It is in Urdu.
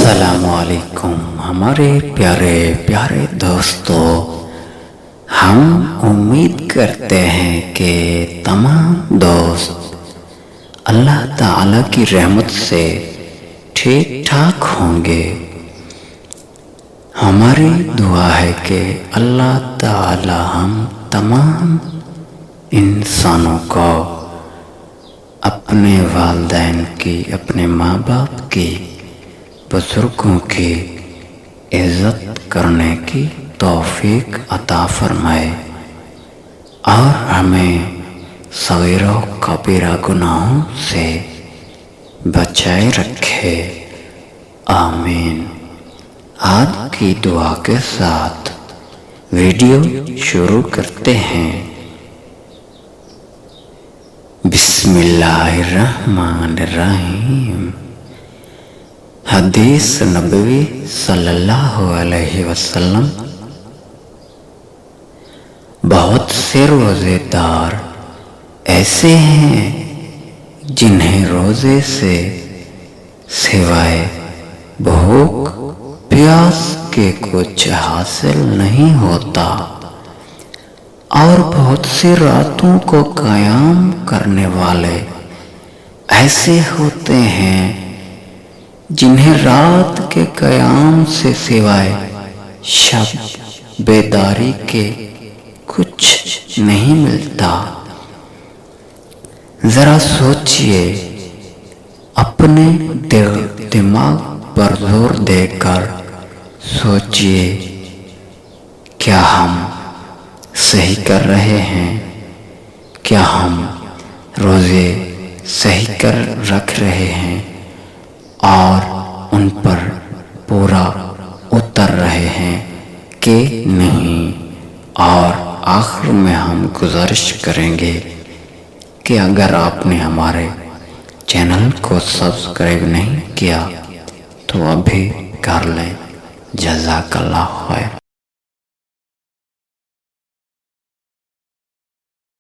السلام علیکم ہمارے پیارے پیارے دوستو، ہم امید کرتے ہیں کہ تمام دوست اللہ تعالیٰ کی رحمت سے ٹھیک ٹھاک ہوں گے۔ ہماری دعا ہے کہ اللہ تعالیٰ ہم تمام انسانوں کو اپنے والدین کی، اپنے ماں باپ کی، بزرگوں کی عزت کرنے کی توفیق عطا فرمائے اور ہمیں صغیر و کبیرہ گناہوں سے بچائے رکھے، آمین۔ آج کی دعا کے ساتھ ویڈیو شروع کرتے ہیں۔ بسم اللہ الرحمن الرحیم۔ حدیث نبوی صلی اللہ علیہ وسلم: بہت سے روزے دار ایسے ہیں جنہیں روزے سے سوائے بھوک پیاس کے کچھ حاصل نہیں ہوتا، اور بہت سی راتوں کو قیام کرنے والے ایسے ہوتے ہیں جنہیں رات کے قیام سے سوائے شب بیداری کے کچھ نہیں ملتا۔ ذرا سوچئے، اپنے دماغ پر زور دے کر سوچئے، کیا ہم صحیح کر رہے ہیں؟ کیا ہم روزے صحیح کر رکھ رہے ہیں اور ان پر پورا اتر رہے ہیں کہ نہیں؟ اور آخر میں ہم گزارش کریں گے کہ اگر آپ نے ہمارے چینل کو سبسکرائب نہیں کیا تو ابھی کر لیں۔ جزاک اللہ خیر۔